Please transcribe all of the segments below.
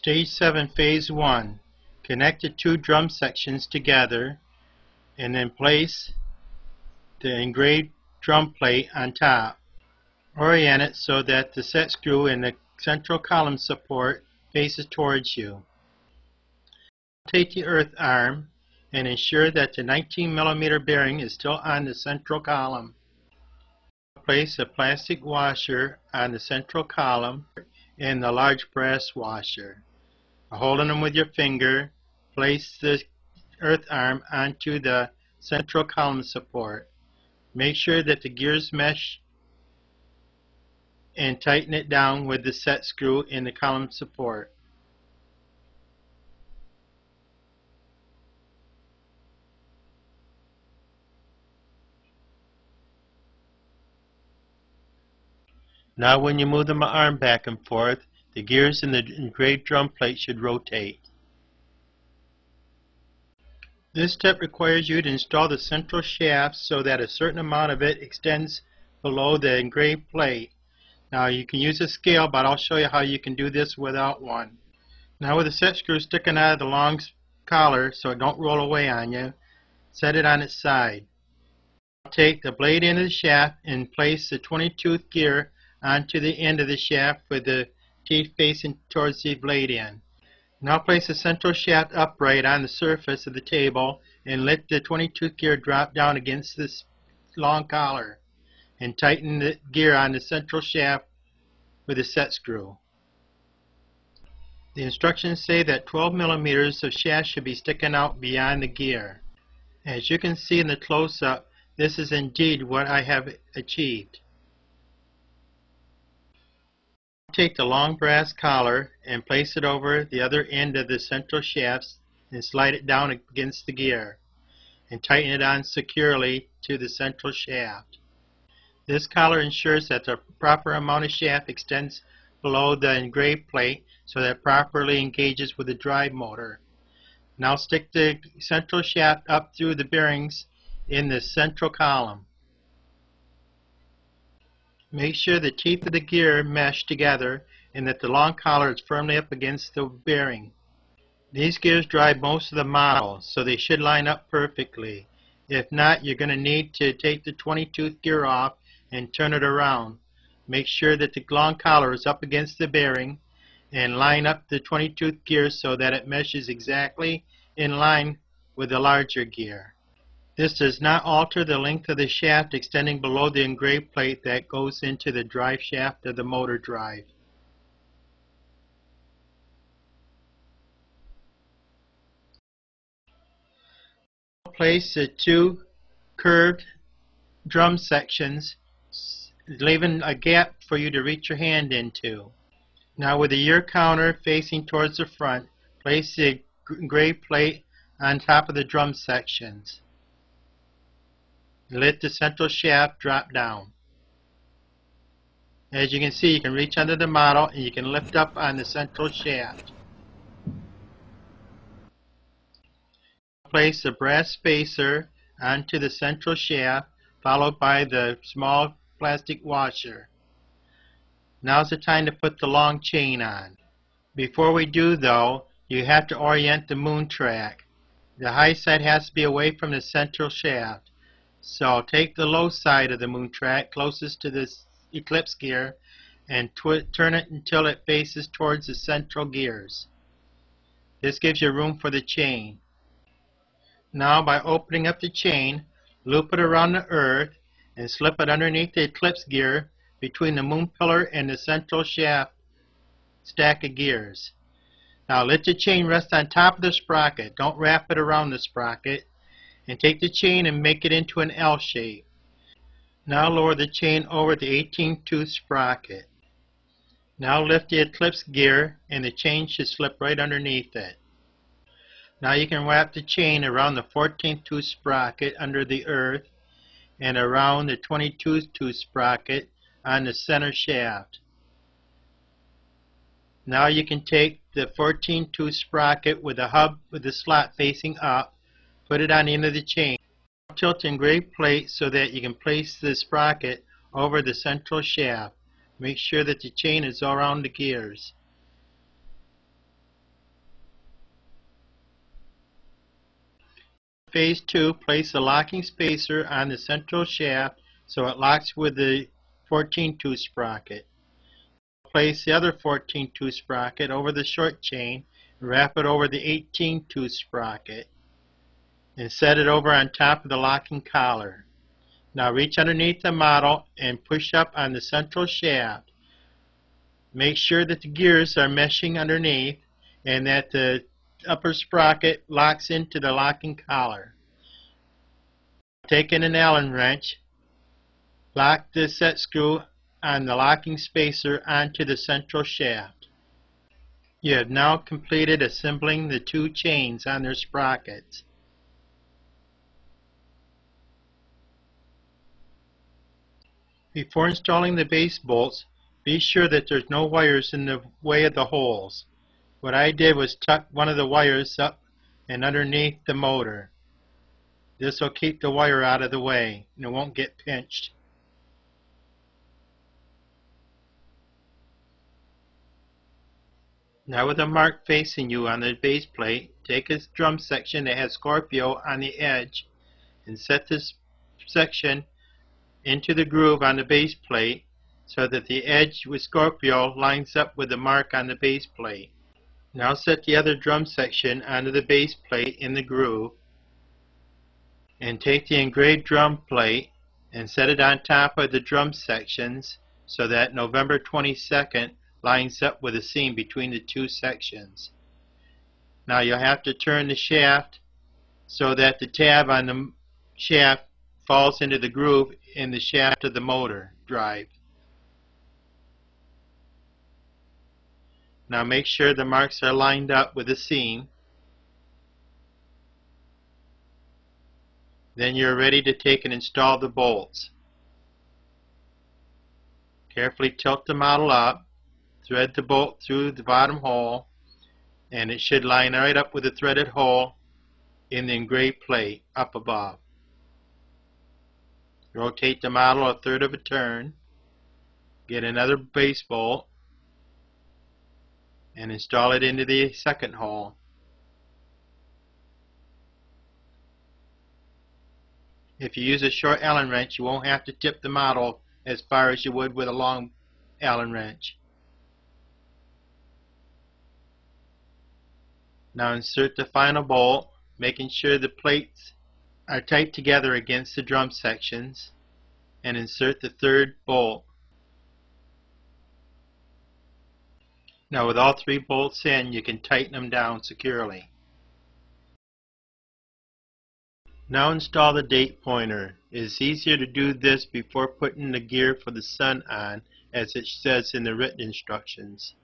Stage 7, Phase 1. Connect the two drum sections together and then place the engraved drum plate on top. Orient it so that the set screw in the central column support faces towards you. Rotate the earth arm and ensure that the 19mm bearing is still on the central column. Place a plastic washer on the central column and the large brass washer. Holding them with your finger, place the earth arm onto the central column support. Make sure that the gears mesh and tighten it down with the set screw in the column support. Now when you move the arm back and forth, the gears in the engraved drum plate should rotate. This step requires you to install the central shaft so that a certain amount of it extends below the engraved plate. Now you can use a scale, but I'll show you how you can do this without one. Now with the set screw sticking out of the long collar so it don't roll away on you, set it on its side. Take the blade end of the shaft and place the 20-tooth gear onto the end of the shaft with the teeth facing towards the blade end. Now place the central shaft upright on the surface of the table and let the 20-tooth gear drop down against this long collar and tighten the gear on the central shaft with a set screw. The instructions say that 12mm of shaft should be sticking out beyond the gear. As you can see in the close-up, this is indeed what I have achieved. Take the long brass collar and place it over the other end of the central shaft and slide it down against the gear and tighten it on securely to the central shaft. This collar ensures that the proper amount of shaft extends below the engraved plate so that it properly engages with the drive motor. Now stick the central shaft up through the bearings in the central column. Make sure the teeth of the gear mesh together and that the long collar is firmly up against the bearing. These gears drive most of the model, so they should line up perfectly. If not, you're going to need to take the 20-tooth gear off and turn it around. Make sure that the long collar is up against the bearing and line up the 20-tooth gear so that it meshes exactly in line with the larger gear. This does not alter the length of the shaft extending below the engraved plate that goes into the drive shaft of the motor drive. Place the two curved drum sections, leaving a gap for you to reach your hand into. Now with the year counter facing towards the front, place the engraved plate on top of the drum sections. Let the central shaft drop down. As you can see, you can reach under the model and you can lift up on the central shaft. Place the brass spacer onto the central shaft, followed by the small plastic washer. Now's the time to put the long chain on. Before we do though, you have to orient the moon track. The high side has to be away from the central shaft. So take the low side of the moon track closest to this eclipse gear and turn it until it faces towards the central gears. This gives you room for the chain. Now by opening up the chain, loop it around the earth and slip it underneath the eclipse gear between the moon pillar and the central shaft stack of gears. Now let the chain rest on top of the sprocket. Don't wrap it around the sprocket. And take the chain and make it into an L shape. Now lower the chain over the 18-tooth sprocket. Now lift the eclipse gear and the chain should slip right underneath it. Now you can wrap the chain around the 14-tooth sprocket under the earth and around the 22-tooth sprocket on the center shaft. Now you can take the 14-tooth sprocket with the hub with the slot facing up, put it on the end of the chain. Tilt the engraved plate so that you can place the sprocket over the central shaft. Make sure that the chain is around the gears. Phase 2, place the locking spacer on the central shaft so it locks with the 14-tooth sprocket. Place the other 14-tooth sprocket over the short chain and wrap it over the 18-tooth sprocket and set it over on top of the locking collar. Now reach underneath the model and push up on the central shaft. Make sure that the gears are meshing underneath and that the upper sprocket locks into the locking collar. Take in an Allen wrench, lock the set screw on the locking spacer onto the central shaft. You have now completed assembling the two chains on their sprockets. Before installing the base bolts, be sure that there's no wires in the way of the holes. What I did was tuck one of the wires up and underneath the motor. This will keep the wire out of the way and it won't get pinched. Now with a mark facing you on the base plate, take a drum section that has Scorpio on the edge and set this section into the groove on the base plate so that the edge with Scorpio lines up with the mark on the base plate. Now set the other drum section onto the base plate in the groove and take the engraved drum plate and set it on top of the drum sections so that November 22nd lines up with the seam between the two sections. Now you'll have to turn the shaft so that the tab on the shaft falls into the groove in the shaft of the motor drive. Now make sure the marks are lined up with the seam. Then you're ready to take and install the bolts. Carefully tilt the model up, thread the bolt through the bottom hole, and it should line right up with the threaded hole in the engraved plate up above. Rotate the model a third of a turn, get another base bolt, and install it into the second hole. If you use a short Allen wrench, you won't have to tip the model as far as you would with a long Allen wrench. Now insert the final bolt, making sure the plates are tight together against the drum sections, and insert the third bolt. Now with all three bolts in, you can tighten them down securely. Now install the date pointer. It is easier to do this before putting the gear for the sun on, as it says in the written instructions.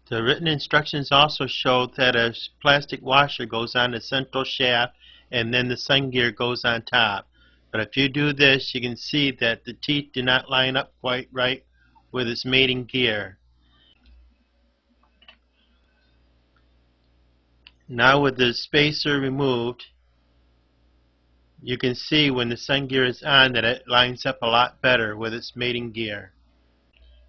The written instructions also show that a plastic washer goes on the central shaft and then the sun gear goes on top. But if you do this, you can see that the teeth do not line up quite right with its mating gear. Now with the spacer removed, you can see when the sun gear is on that it lines up a lot better with its mating gear.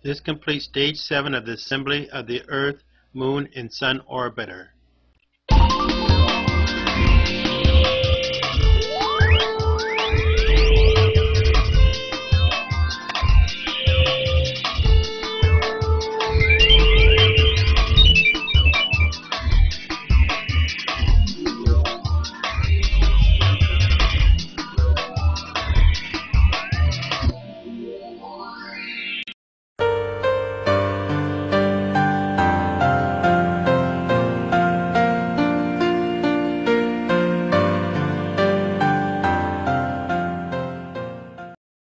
This completes stage 7 of the assembly of the Earth, Moon, and Sun orbiter.